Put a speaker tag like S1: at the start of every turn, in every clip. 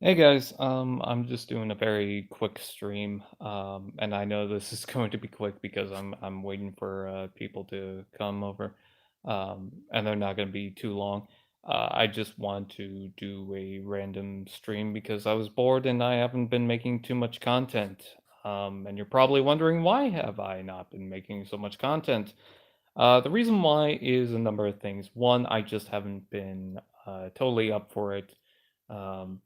S1: Hey guys, I'm just doing a very quick stream, and I know this is going to be quick because I'm waiting for people to come over, and they're not going to be too long. I just want to do a random stream because I was bored and I haven't been making too much content. And you're probably wondering why have I not been making so much content? The reason why is a number of things. One, I just haven't been totally up for it. Um,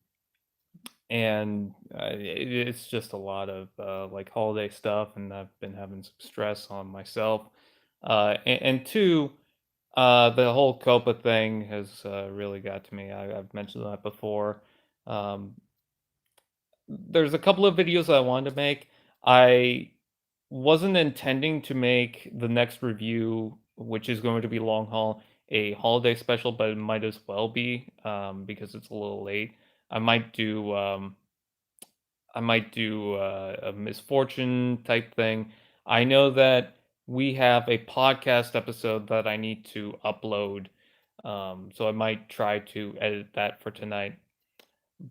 S1: and it's just a lot of like holiday stuff, and I've been having some stress on myself. And two, the whole Copa thing has really got to me. I've mentioned that before. Um, there's a couple of videos I wanted to make. I wasn't intending to make the next review, which is going to be long haul, a holiday special, but it might as well be because it's a little late. I might do. A misfortune type thing. I know that we have a podcast episode that I need to upload, so I might try to edit that for tonight.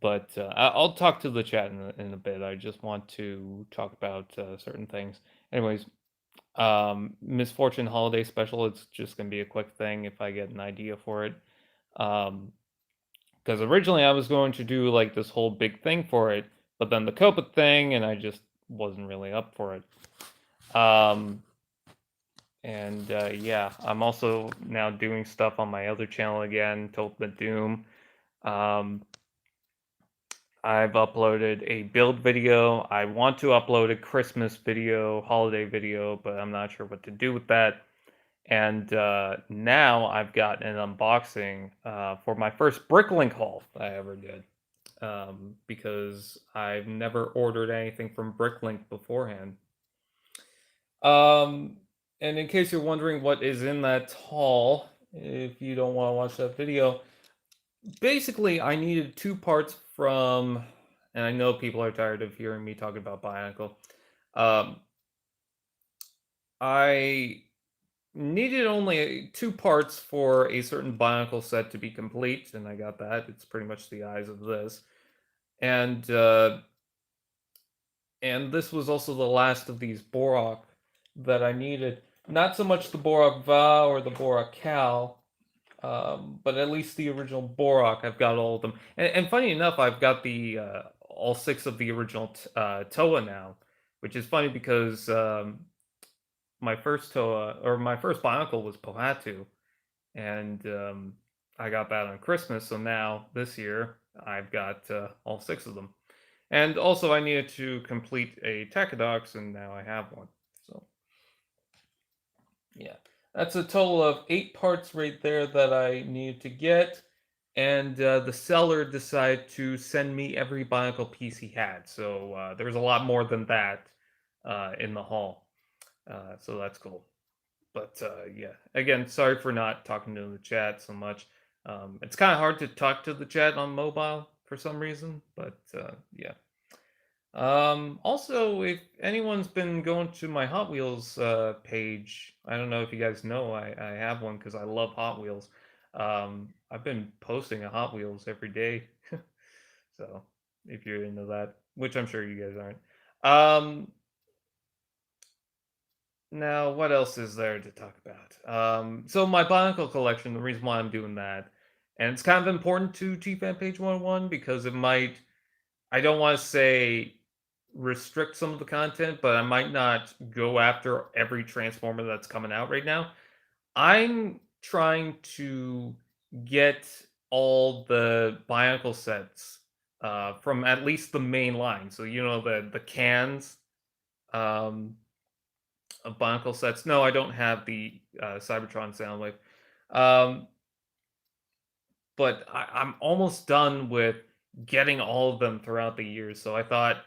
S1: But I'll talk to the chat in a bit. I just want to talk about certain things. Anyways, misfortune holiday special. It's just gonna be a quick thing if I get an idea for it. Um, because originally I was going to do like this whole big thing for it, but then the Copa thing, and I just wasn't really up for it. And yeah, I'm also now doing stuff on my other channel again, Ultimate Doom. Um, I've uploaded a build video. I want to upload a Christmas video, holiday video, but I'm not sure what to do with that. And now I've got an unboxing for my first Bricklink haul I ever did. Because I've never ordered anything from Bricklink beforehand. Um, and in case you're wondering what is in that haul, if you don't want to watch that video, basically I needed two parts from, and I know people are tired of hearing me talking about Bionicle. Um, I needed only two parts for a certain Bionicle set to be complete, and I got that. It's pretty much the eyes of this. And this was also the last of these Borok that I needed. Not so much the Borok Va or the Borok Cal, but at least the original Borok. I've got all of them, and funny enough, I've got the all six of the original Toa now, which is funny because my first Toa or my first Bionicle was Pohatu, and I got that on Christmas. So now this year I've got all six of them. And also, I needed to complete a Tachodox, and now I have one. So, yeah. That's a total of 8 parts right there that I needed to get. And the seller decided to send me every Bionicle piece he had. So, there's a lot more than that in the haul. So, that's cool. But yeah, again, sorry for not talking to the chat so much. It's kind of hard to talk to the chat on mobile for some reason, but yeah. Also, if anyone's been going to my Hot Wheels page, I don't know if you guys know, I have one because I love Hot Wheels. I've been posting a Hot Wheels every day. So, if you're into that, which I'm sure you guys aren't. Now, what else is there to talk about? So my Bionicle collection, the reason why I'm doing that, and it's kind of important to T-Fan Page 101 because it might, I don't want to say restrict some of the content, but I might not go after every Transformer that's coming out right now. I'm trying to get all the Bionicle sets from at least the main line. So you know the cans um, of Bionicle sets. No, I don't have the Cybertron Soundwave, um, but I'm almost done with getting all of them throughout the years. So I thought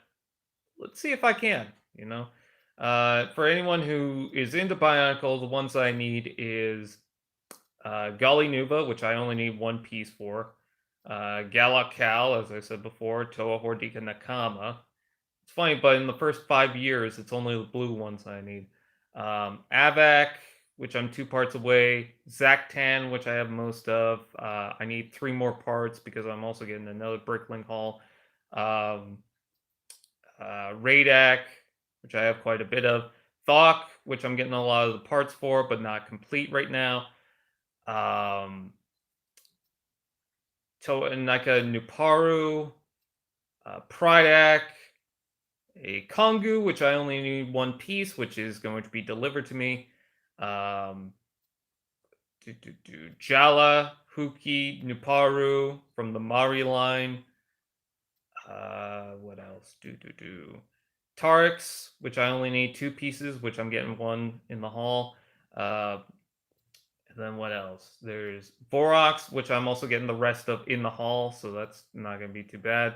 S1: let's see if I can, you know. For anyone who is into Bionicle, the ones I need is Golly Nuva, which I only need one piece for. Galak Cal, as I said before, Toa Hordika Nakama. It's funny, but in the first 5 years, it's only the blue ones I need. Avac, which I'm two parts away. Zactan, which I have most of. I need three more parts because I'm also getting another Bricklink haul. Um, Radak, which I have quite a bit of. Thok, which I'm getting a lot of the parts for, but not complete right now. Um, Naka Nuparu, Pridak, a Kongu, which I only need one piece, which is going to be delivered to me. Um, Jala, Huki, Nuparu from the Mari line. What else? Tarix, which I only need two pieces, which I'm getting one in the hall. Uh, and then what else? There's Borox, which I'm also getting the rest of in the hall, so that's not going to be too bad.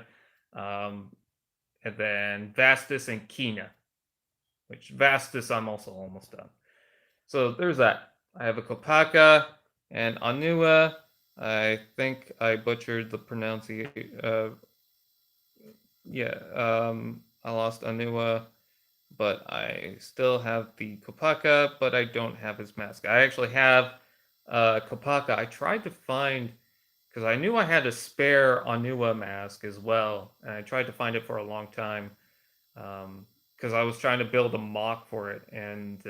S1: And then Vastus and Kina, which Vastus I'm also almost done. So there's that. I have a Kopaka and Anua. I think I butchered the pronunciation. I lost Anua, but I still have the Kopaka, but I don't have his mask. I actually have Kopaka. I tried to find, because I knew I had a spare Anua mask as well, and I tried to find it for a long time, because I was trying to build a mock for it, and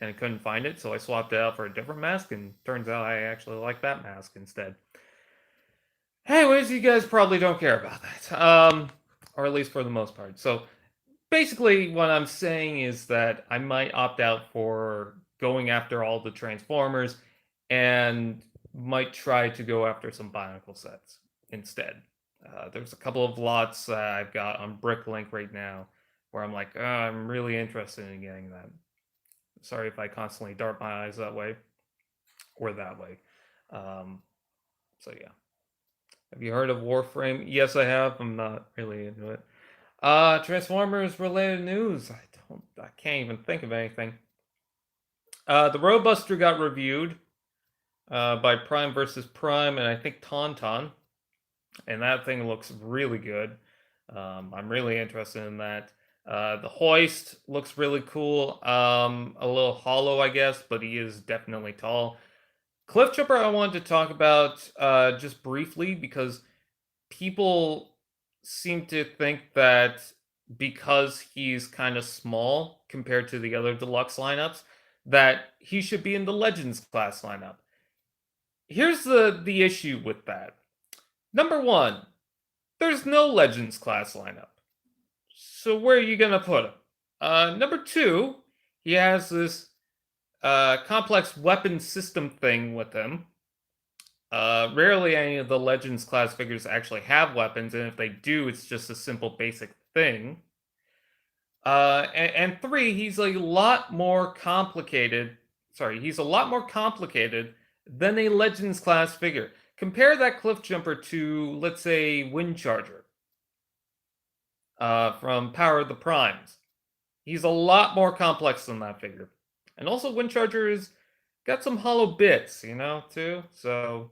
S1: I couldn't find it, so I swapped it out for a different mask, and turns out I actually like that mask instead. Anyways, you guys probably don't care about that, or at least for the most part. So basically, what I'm saying is that I might opt out for going after all the Transformers, and might try to go after some Bionicle sets instead. There's a couple of lots I've got on Bricklink right now, where I'm like, I'm really interested in getting that. Sorry if I constantly dart my eyes that way or that way. Um, so yeah. Have you heard of Warframe? Yes, I have. I'm not really into it. Transformers related news. I can't even think of anything. The Roadbuster got reviewed by Prime versus Prime, and I think Tauntaun, and that thing looks really good. I'm really interested in that. The Hoist looks really cool. A little hollow, I guess, but he is definitely tall. Cliffjumper, I wanted to talk about just briefly because people seem to think that because he's kind of small compared to the other deluxe lineups, that he should be in the Legends class lineup. Here's the issue with that. Number one, there's no Legends class lineup. So where are you gonna put him? Number two, he has this complex weapon system thing with him. Rarely any of the Legends class figures actually have weapons, and if they do, it's just a simple basic thing. And three, he's a lot more complicated. Sorry, he's a lot more complicated than a Legends class figure. Compare that Cliffjumper to, let's say, Windcharger from Power of the Primes. He's a lot more complex than that figure. And also, Windcharger has got some hollow bits, too. So,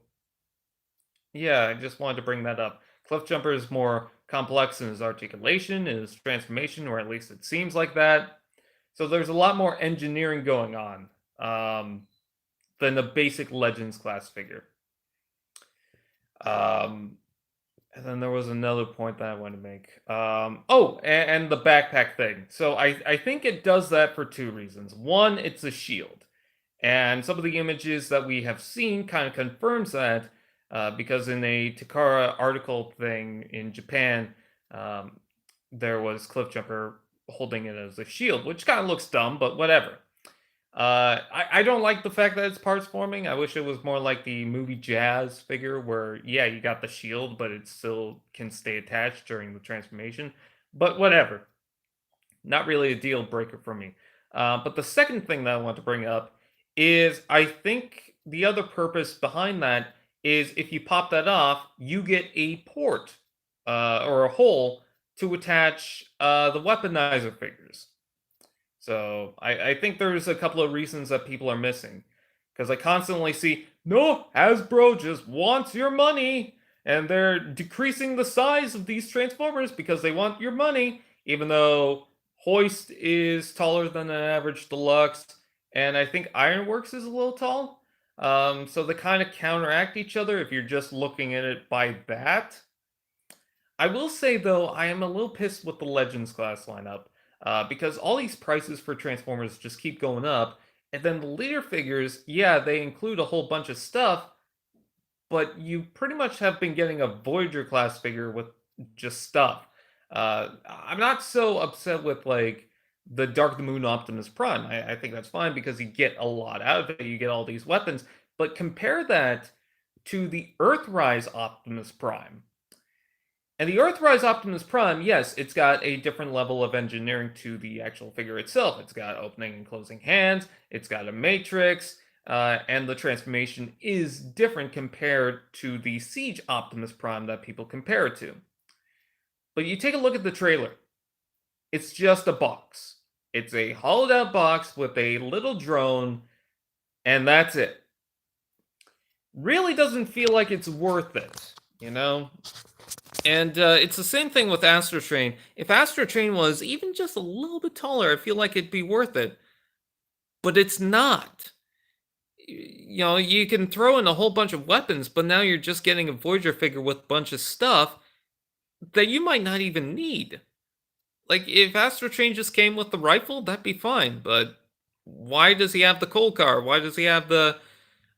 S1: yeah, I just wanted to bring that up. Cliffjumper is more complex in his articulation, in his transformation, or at least it seems like that. So there's a lot more engineering going on than the basic Legends class figure. And then there was another point that I wanted to make. And the backpack thing. So I think it does that for two reasons. One, it's a shield. And some of the images that we have seen kind of confirms that, because in a Takara article thing in Japan, there was Cliffjumper holding it as a shield, which kind of looks dumb, but whatever. I don't like the fact that it's parts forming. I wish it was more like the movie Jazz figure, where yeah, you got the shield, but it still can stay attached during the transformation. But whatever, not really a deal breaker for me. But the second thing that I want to bring up is I think the other purpose behind that is if you pop that off, you get a port or a hole to attach the weaponizer figures. So I think there's a couple of reasons that people are missing. Because I constantly see, no, Hasbro just wants your money. And they're decreasing the size of these Transformers because they want your money. Even though Hoist is taller than an average deluxe. And I think Ironworks is a little tall. So they kind of counteract each other if you're just looking at it by that. I will say though, I am a little pissed with the Legends class lineup, because all these prices for Transformers just keep going up, and then the leader figures, yeah, they include a whole bunch of stuff, but you pretty much have been getting a Voyager class figure with just stuff. I'm not so upset with like the Dark of the Moon Optimus Prime. I think that's fine because you get a lot out of it. You get all these weapons, but compare that to the Earthrise Optimus Prime. And the Earthrise Optimus Prime, yes, it's got a different level of engineering to the actual figure itself. It's got opening and closing hands, it's got a matrix, and the transformation is different compared to the Siege Optimus Prime that people compare it to. But you take a look at the trailer, it's just a box. It's a hollowed out box with a little drone, and that's it. Really doesn't feel like it's worth it, you know? And it's the same thing with Astro Train. If Astro Train was even just a little bit taller, I feel like it'd be worth it. But it's not. You know, you can throw in a whole bunch of weapons, but now you're just getting a Voyager figure with a bunch of stuff that you might not even need. Like, if Astro Train just came with the rifle, that'd be fine. But why does he have the coal car? Why does he have the,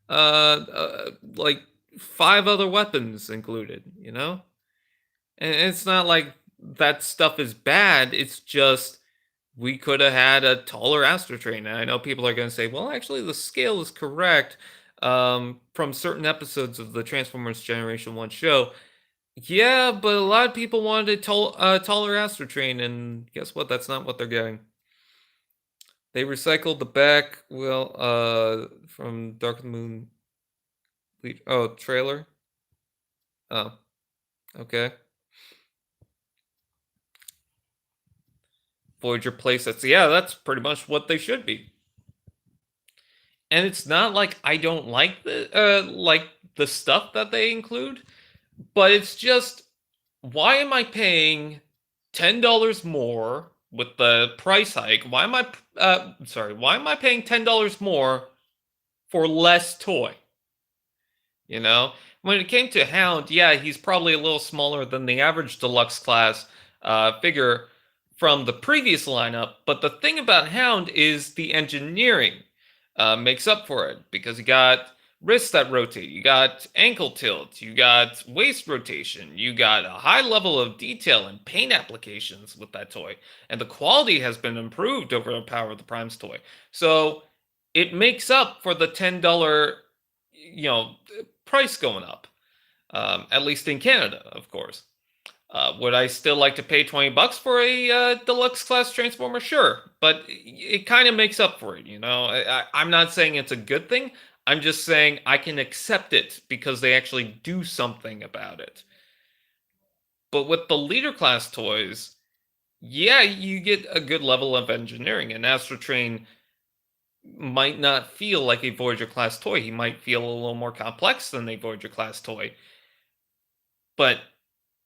S1: like, 5 other weapons included, you know? And it's not like that stuff is bad. It's just we could have had a taller Astro Train. And I know people are going to say, well, actually, the scale is correct from certain episodes of the Transformers Generation 1 show. Yeah, but a lot of people wanted a taller Astro Train, and guess what? That's not what they're getting. They recycled the back wheel from Dark of the Moon. Oh, trailer? Oh, okay. Voyager playsets. Yeah, that's pretty much what they should be. And it's not like I don't like the stuff that they include, but it's just why am I paying $10 more with the price hike? Why am I paying $10 more for less toy? You know, when it came to Hound, yeah, he's probably a little smaller than the average deluxe class figure from the previous lineup. But the thing about Hound is the engineering makes up for it because you got wrists that rotate, you got ankle tilt, you got waist rotation, you got a high level of detail and paint applications with that toy, and the quality has been improved over the Power of the Primes toy. So it makes up for the $10, you know, price going up, at least in Canada, of course. Would I still like to pay $20 for a deluxe class Transformer? Sure, but it kind of makes up for it, you know. I'm not saying it's a good thing. I'm just saying I can accept it because they actually do something about it. But with the leader class toys, yeah, you get a good level of engineering, and Astro Train might not feel like a Voyager class toy. He might feel a little more complex than a Voyager class toy. But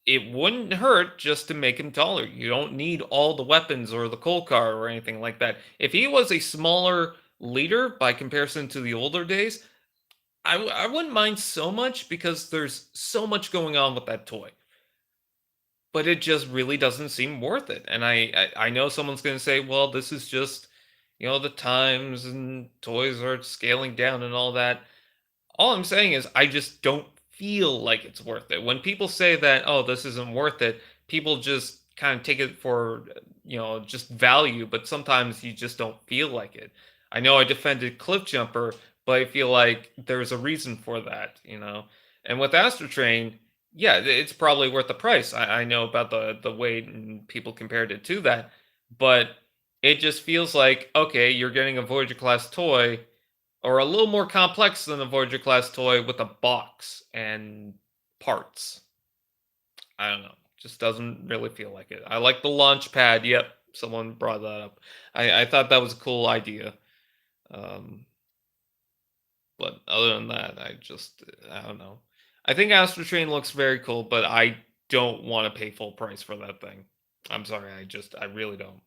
S1: it wouldn't hurt just to make him taller. You don't need all the weapons or the coal car or anything like that. If he was a smaller leader by comparison to the older days, I wouldn't mind so much because there's so much going on with that toy. But it just really doesn't seem worth it. And I know someone's going to say, well, this is just, you know, the times and toys are scaling down and all that. All I'm saying is I just don't feel like it's worth it. When people say that, oh, this isn't worth it, people just kind of take it for, you know, just value, but sometimes you just don't feel like it. I know I defended Cliff Jumper, but I feel like there's a reason for that, you know. And with Astro Train, yeah, it's probably worth the price. I know about the weight and people compared it to that, but it just feels like, okay, you're getting a Voyager class toy or a little more complex than a Voyager class toy with a box and parts. I don't know. Just doesn't really feel like it. I like the launch pad. Yep, someone brought that up. I thought that was a cool idea. Um, but other than that, I don't know. I think Astro Train looks very cool, but I don't want to pay full price for that thing. I'm sorry, I really don't.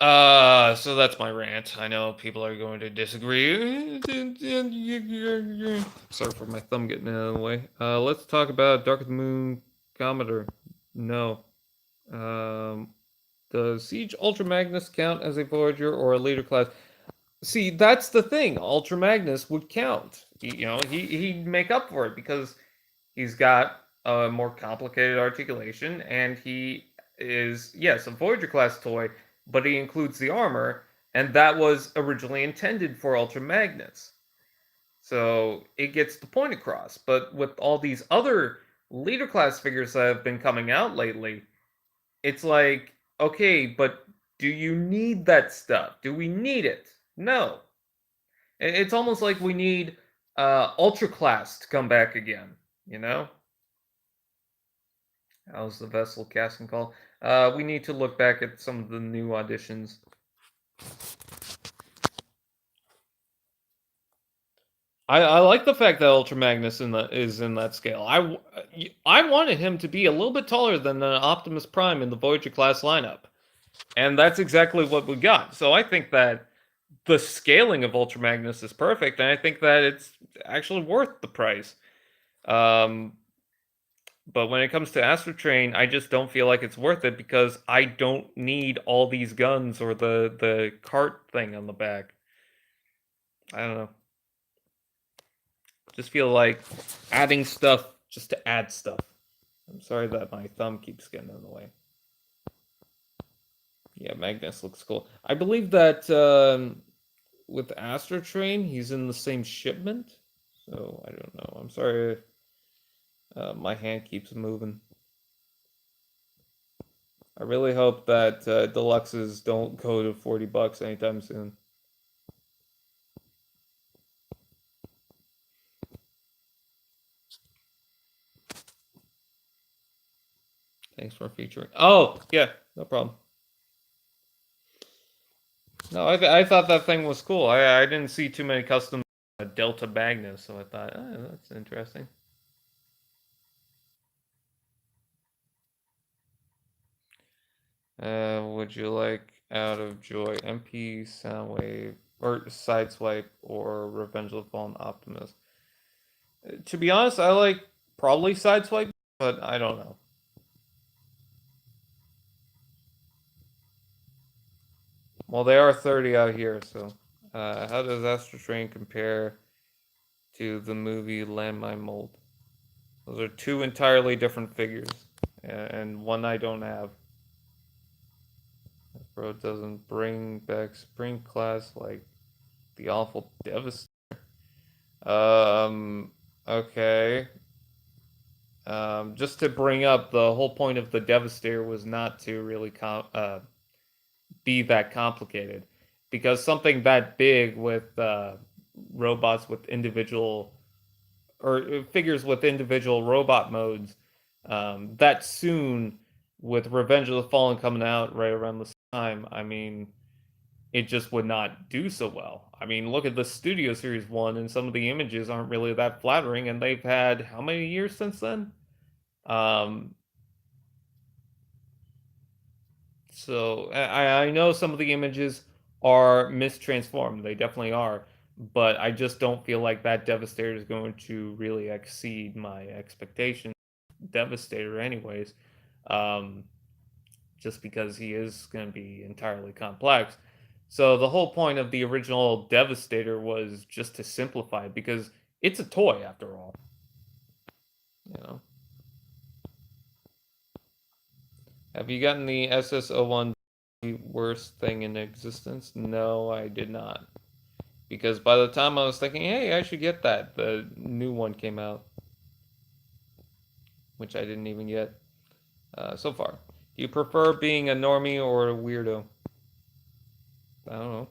S1: So that's my rant. I know people are going to disagree. Sorry for my thumb getting in the way. Let's talk about Dark of the Moon Commodore. No. Um, does Siege Ultra Magnus count as a Voyager or a leader class? See, that's the thing. Ultra Magnus would count. He'd make up for it because he's got a more complicated articulation, and he is, yes, a Voyager class toy, but he includes the armor, and that was originally intended for Ultra Magnets. So it gets the point across. But with all these other leader class figures that have been coming out lately, it's like, okay, but do you need that stuff? Do we need it? No. It's almost like we need Ultra Class to come back again, you know? How's the Vessel casting call? We need to look back at some of the new auditions. I like the fact that Ultra Magnus is in that scale. I wanted him to be a little bit taller than Optimus Prime in the Voyager class lineup, and that's exactly what we got. So I think that the scaling of Ultra Magnus is perfect, and I think that it's actually worth the price. Um, but when it comes to Astro Train, I just don't feel like it's worth it because I don't need all these guns or the cart thing on the back. I don't know. Just feel like adding stuff just to add stuff. I'm sorry that my thumb keeps getting in the way. Yeah, Magnus looks cool. I believe that with Astro Train, he's in the same shipment. So I don't know. I'm sorry if my hand keeps moving. I really hope that deluxes don't go to $40 anytime soon. Thanks for featuring. Oh, yeah, no problem. No, I thought that thing was cool. I didn't see too many custom Delta Magnus, so I thought, oh, that's interesting. Would you like Out of Joy, MP, Soundwave, or Sideswipe, or Revenge of the Fallen Optimus? To be honest, I like probably Sideswipe, but I don't know. Well, they are 30 out here, so how does Astro Train compare to the movie Landmine Mold? Those are two entirely different figures, and one I don't have. Bro doesn't bring back Spring Class like the awful Devastator. Okay. Just to bring up, the whole point of the Devastator was not to really be that complicated, because something that big with robots with individual or figures with individual robot modes that soon, with Revenge of the Fallen coming out right around this time, I mean, it just would not do so well. I mean, look at the Studio Series 1, and some of the images aren't really that flattering, and they've had how many years since then? Um, so I know some of the images are mistransformed. They definitely are. But I just don't feel like that Devastator is going to really exceed my expectations. Devastator, anyways, um, just because he is going to be entirely complex. So the whole point of the original Devastator was just to simplify it, because it's a toy after all. You know. Have you gotten the SS01 worst thing in existence? No, I did not. Because by the time I was thinking, hey, I should get that, the new one came out, which I didn't even get so far. Do you prefer being a normie or a weirdo? I don't know.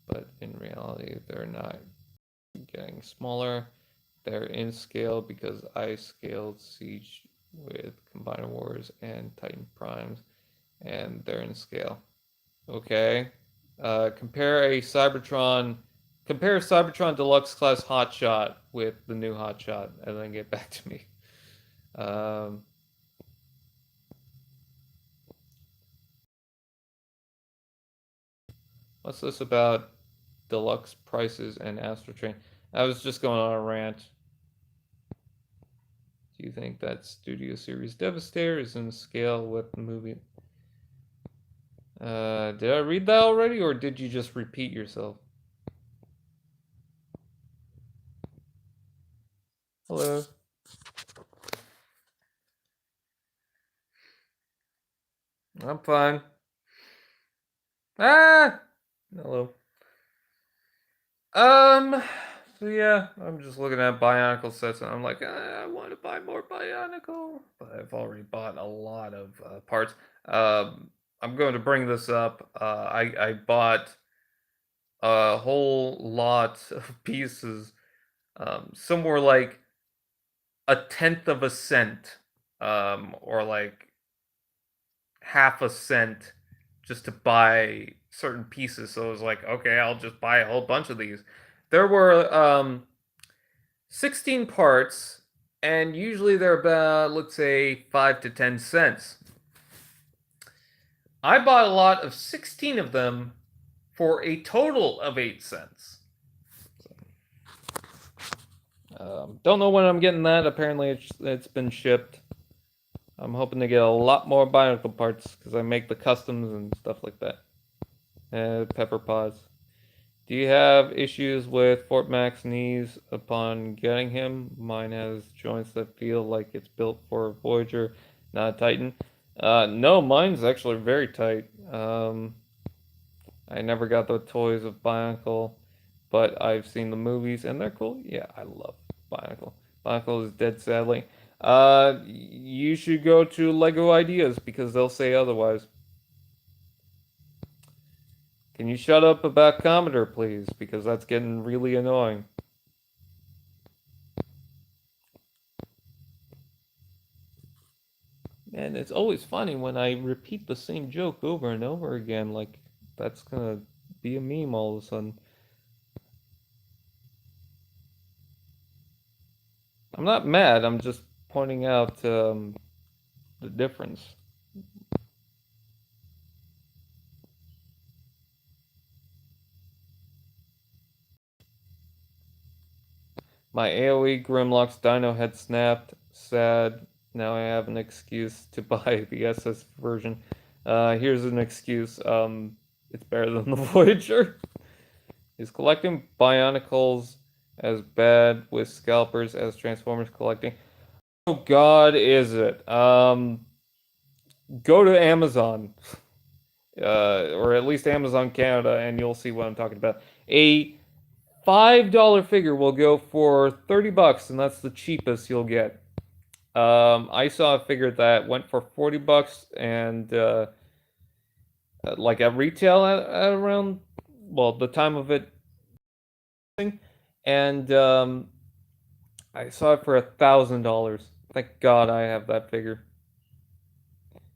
S1: But in reality, they're not getting smaller. They're in scale because I scaled Siege with Combiner Wars and Titan Primes, and they're in scale. Okay. Compare Cybertron Deluxe Class Hotshot with the new Hotshot, and then get back to me. Um, What's this about deluxe prices and Astro Train? I was just going on a rant. Do you think that Studio Series Devastator is in scale with the movie? Did I read that already, or did you just repeat yourself? Hello. I'm fine. Ah! Hello. So yeah, I'm just looking at Bionicle sets and I'm like, I want to buy more Bionicle, but I've already bought a lot of parts. I'm going to bring this up. I bought a whole lot of pieces, somewhere like a tenth of a cent, or like half a cent, just to buy certain pieces. So it was like, okay, I'll just buy a whole bunch of these. There were 16 parts, and usually they're about, let's say, 5 to 10 cents. I bought a lot of 16 of them for a total of 8 cents. Don't know when I'm getting that. Apparently, it's been shipped. I'm hoping to get a lot more Bionicle parts because I make the customs and stuff like that. Pepper pods. Do you have issues with Fort Mac's knees upon getting him? Mine has joints that feel like it's built for a Voyager, not a Titan. No, mine's actually very tight. I never got the toys of Bionicle, but I've seen the movies and they're cool. Yeah, I love Bionicle. Bionicle is dead sadly. You should go to Lego Ideas because they'll say otherwise. Can you shut up about Commodore, please? Because that's getting really annoying. And it's always funny when I repeat the same joke over and over again. Like, that's gonna be a meme all of a sudden. I'm not mad, I'm just pointing out the difference. My AoE Grimlock's dino had snapped. Sad. Now I have an excuse to buy the SS version. Here's an excuse. It's better than the Voyager. Is collecting Bionicles as bad with scalpers as Transformers collecting? Oh God, is it? Go to Amazon, or at least Amazon Canada, and you'll see what I'm talking about. A $5 figure will go for $30, and that's the cheapest you'll get. I saw a figure that went for $40, and like at retail at around, well, the time of it, and I saw it for $1,000. Thank God I have that figure.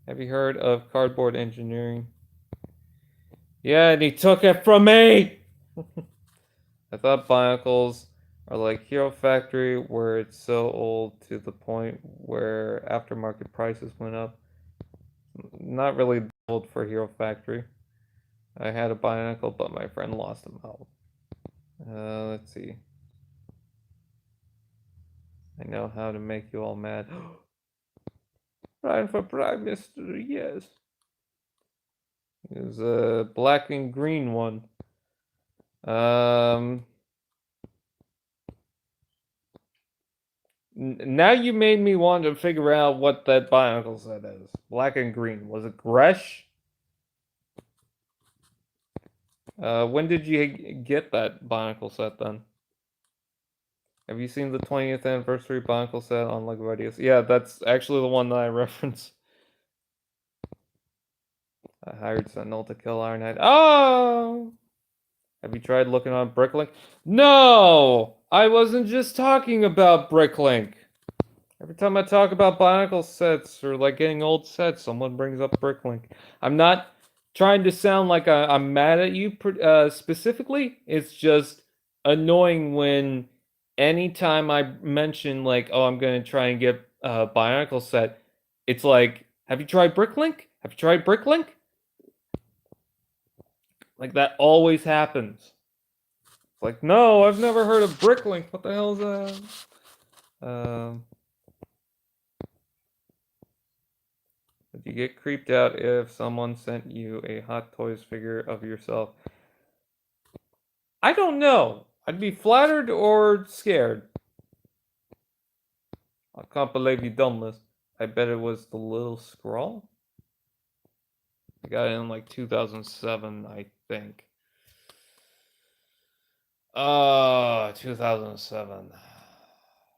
S1: Have you heard of cardboard engineering? Yeah, and he took it from me! I thought Bionicles are like Hero Factory, where it's so old to the point where aftermarket prices went up. Not really old for Hero Factory. I had a Bionicle, but my friend lost him out. Let's see. I know how to make you all mad. Ryan for Prime Minister, yes. There's a black and green one. Now you made me want to figure out what that Bionicle set is. Black and green. Was it Gresh? When did you get that Bionicle set then? Have you seen the 20th anniversary Bionicle set on LEGO Ideas? Yeah, that's actually the one that I reference. I hired Sentinel to kill Ironhide. Oh! Have you tried looking on Bricklink? No! I wasn't just talking about Bricklink. Every time I talk about Bionicle sets or like getting old sets, someone brings up Bricklink. I'm not trying to sound like I'm mad at you specifically. It's just annoying when anytime I mention like, oh, I'm gonna try and get a Bionicle set, it's like, have you tried Bricklink? Have you tried Bricklink? Like, that always happens. It's like, no, I've never heard of Bricklink. What the hell is that? Would you get creeped out if someone sent you a Hot Toys figure of yourself? I don't know. I'd be flattered or scared. I can't believe you done this. I bet it was the little scroll. I got it in like 2007, I think. 2007.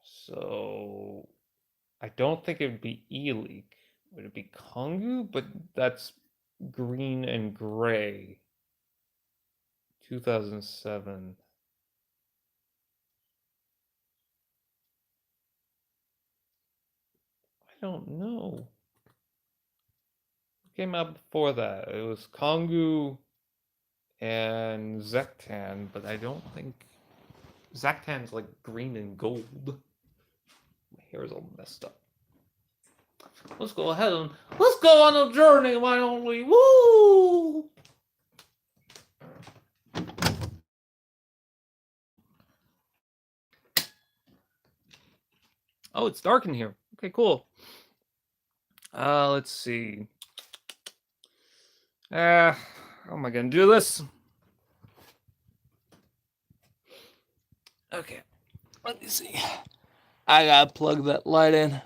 S1: So I don't think it would be E-Leak. Would it be Kongu? But that's green and gray. 2007. I don't know. What came out before that? It was Kongu and Zektan, but I don't think Zektan's like green and gold. My hair's all messed up. Let's go ahead and let's go on a journey, why don't we? Woo! Oh, it's dark in here. Okay, cool. Let's see. How am I gonna do this? Okay, let me see. I gotta plug that light in.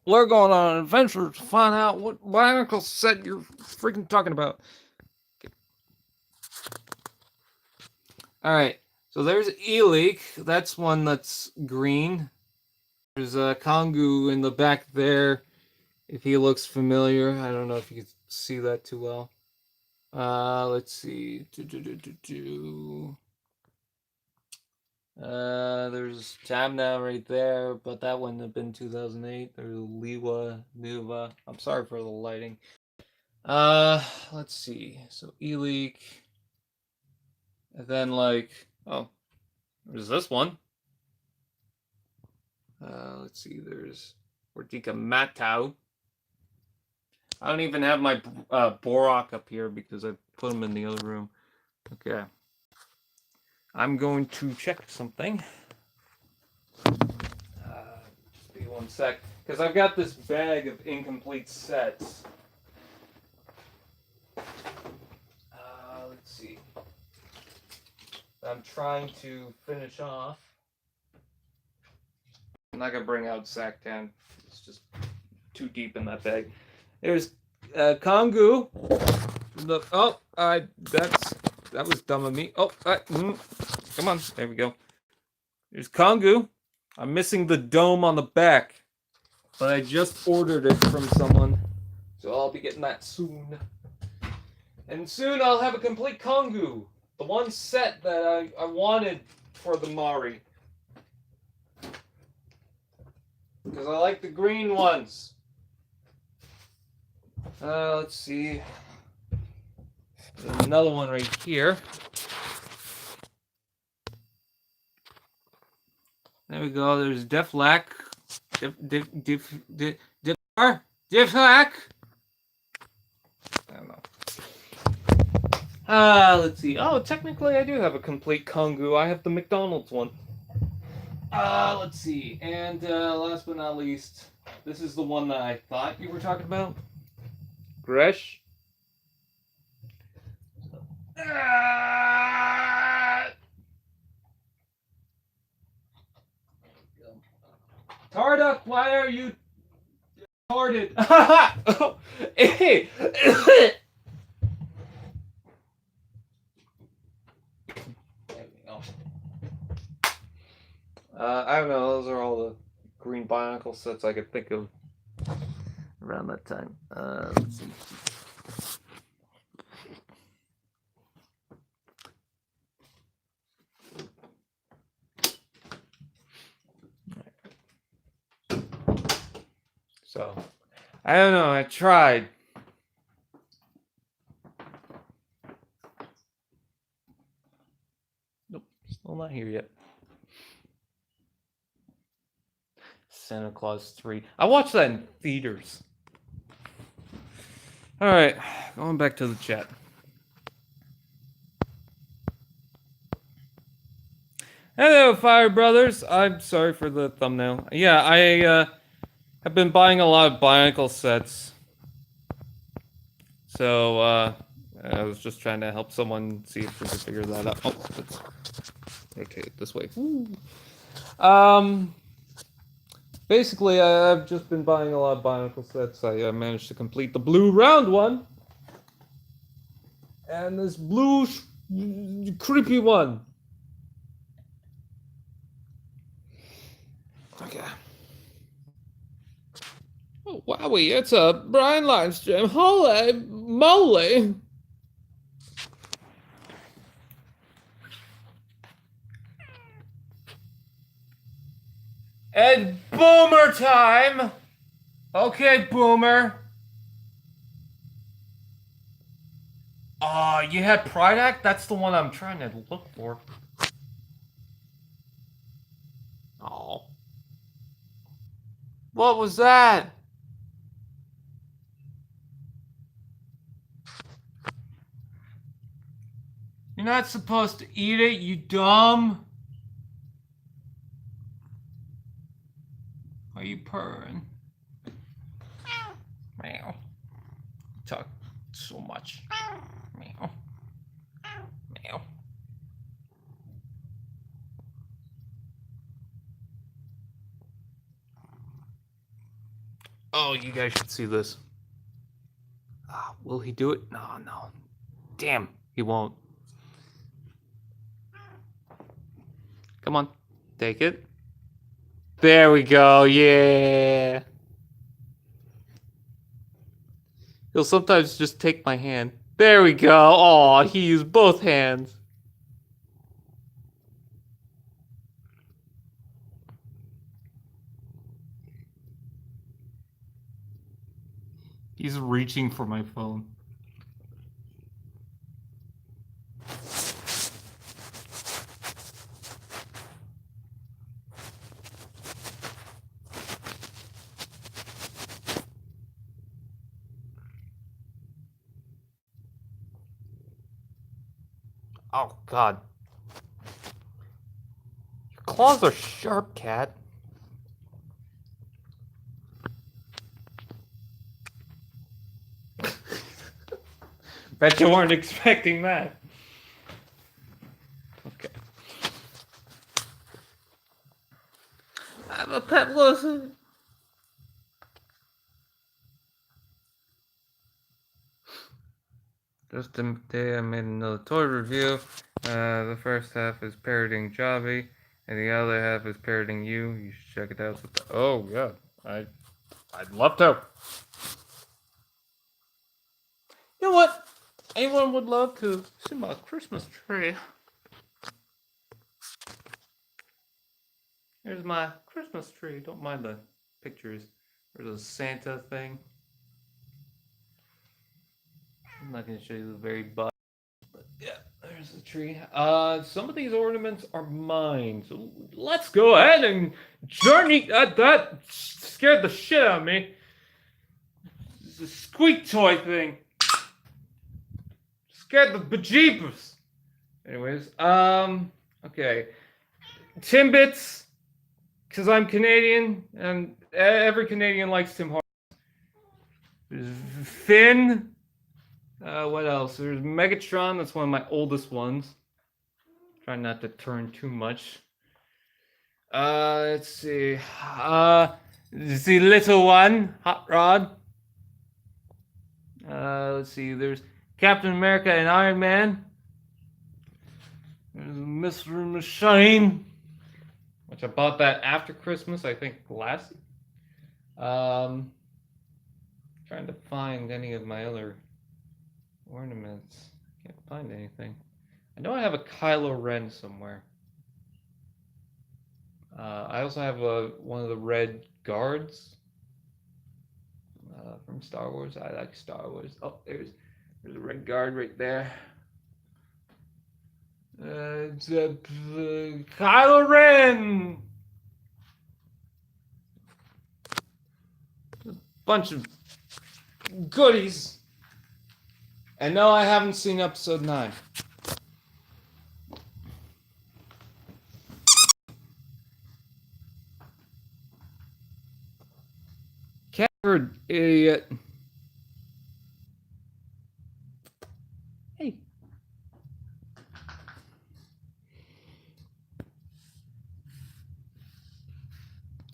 S1: We're going on an adventure to find out what Bionicle set you're freaking talking about. Okay. Alright, so there's E-Leak. That's one that's green. There's a Kongu in the back there. If he looks familiar, I don't know if you can see that too well. Let's see. There's Tamna right there, but that wouldn't have been 2008. There's Liwa, Nuva. I'm sorry for the lighting. Let's see. So E-Leak. And then there's this one. Let's see. There's Ortika Matau. I don't even have my Borak up here because I put him in the other room. Okay. I'm going to check something. Just be one sec. Because I've got this bag of incomplete sets. Let's see. I'm trying to finish off. I'm not going to bring out Saktan. It's just too deep in that bag. There's Kongu. That was dumb of me. Come on, there we go. There's Kongu. I'm missing the dome on the back, but I just ordered it from someone, so I'll be getting that soon. And soon I'll have a complete Kongu, the one set that I wanted for the Mari, because I like the green ones. Let's see. There's another one right here. There we go. There's Deflack. Deflack. I don't know. Let's see. Oh, technically I do have a complete Kongu. I have the McDonald's one. Let's see. And last but not least, this is the one that I thought you were talking about. Gresh. Tarduck, why are you retarded? Hey. I don't know. Those are all the green Bionicle sets I could think of around that time. Let's see. So, I don't know. I tried. Nope, still not here yet. Santa Claus 3. I watched that in theaters. Alright, going back to the chat. Hello, Fire Brothers. I'm sorry for the thumbnail. Yeah, I have been buying a lot of Bionicle sets. So, I was just trying to help someone see if we could figure that out. Oh, let's rotate it this way. Woo. Basically, I've just been buying a lot of Bionicle sets. I managed to complete the blue round one. And this blue creepy one. Okay. Oh, wowie, it's a Brian Livestream. Holy moly. And Boomer time! Okay, Boomer. You had Pride Act? That's the one I'm trying to look for. Oh. What was that? You're not supposed to eat it, you dumb. Are you purring? Meow. Talk so much. Meow. Meow. Oh, you guys should see this. Will he do it? No. Damn, he won't. Come on, take it. There we go, yeah. He'll sometimes just take my hand. There we go. Aw, he used both hands. He's reaching for my phone. Oh, God. Your claws are sharp, cat. Bet you weren't expecting that. Okay. I'm a pet lizard. Just today I made another toy review. The first half is parroting Javi, and the other half is parroting you. You should check it out. Oh yeah, I'd love to. You know what? Anyone would love to see my Christmas tree. Here's my Christmas tree. Don't mind the pictures. There's a Santa thing. I'm not gonna show you the very bottom. Yeah, there's the tree. Some of these ornaments are mine, so let's go ahead and journey. That scared the shit out of me. It's a squeak toy thing. Scared the bejeebus. Anyways, okay. Timbits, because I'm Canadian, and every Canadian likes Tim Hortons. There's Finn. What else? There's Megatron. That's one of my oldest ones. Try not to turn too much. Let's see. The little one, Hot Rod. Let's see. There's Captain America and Iron Man. There's Mr. Machine, which I bought that after Christmas, I think last. Trying to find any of my other ornaments. Can't find anything. I know I have a Kylo Ren somewhere. I also have one of the red guards from Star Wars. I like Star Wars. Oh, there's a red guard right there. It's Kylo Ren. A bunch of goodies. And no, I haven't seen episode 9. Idiot. Hey.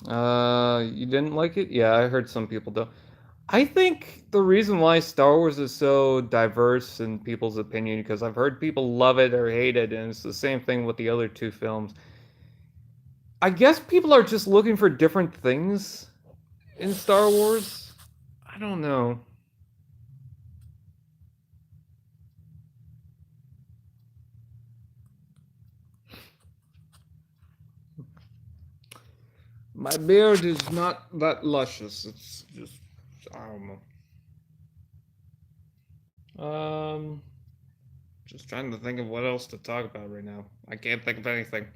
S1: You didn't like it? Yeah, I heard some people do. I think the reason why Star Wars is so diverse in people's opinion, because I've heard people love it or hate it, and it's the same thing with the other two films. I guess people are just looking for different things in Star Wars. I don't know. My beard is not that luscious. It's just, I don't know. Just trying to think of what else to talk about right now. I can't think of anything.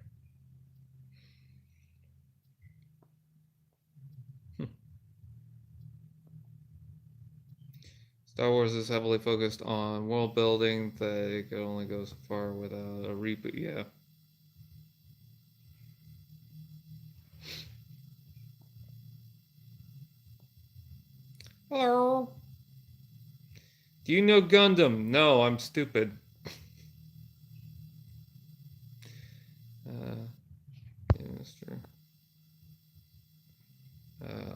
S1: Star Wars is heavily focused on world building that it could only go so far without a reboot. Yeah. Hello. Do you know Gundam? No, I'm stupid. Yeah, Mister.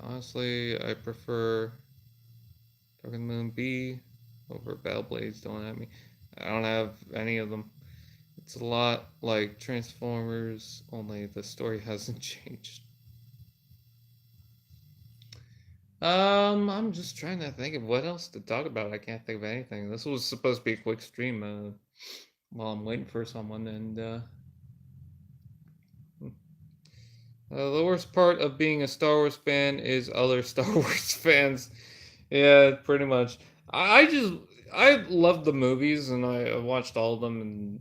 S1: Honestly, I prefer Dark Moon B over Battle Blades. Don't at me. I don't have any of them. It's a lot like Transformers, only the story hasn't changed. I'm just trying to think of what else to talk about. I can't think of anything. This was supposed to be a quick stream while I'm waiting for someone, and the worst part of being a Star Wars fan is other Star Wars fans. Yeah, pretty much. I just I loved the movies and I watched all of them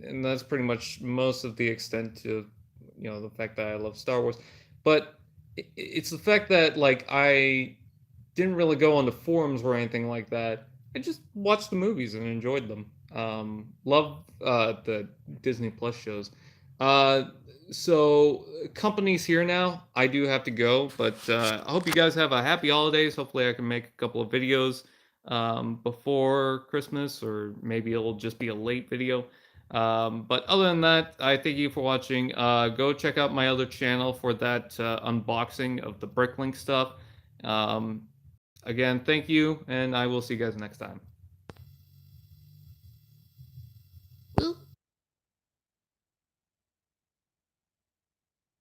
S1: and that's pretty much most of the extent to the fact that I love Star Wars. But it's the fact that like I didn't really go on the forums or anything like that. I just watched the movies and enjoyed them. Love the Disney Plus shows. Uh, so company's here now. I do have to go, but I hope you guys have a happy holidays. Hopefully, I can make a couple of videos before Christmas, or maybe it'll just be a late video. But other than that, I thank you for watching. Go check out my other channel for that unboxing of the Bricklink stuff. Um, Again, thank you, and I will see you guys next time.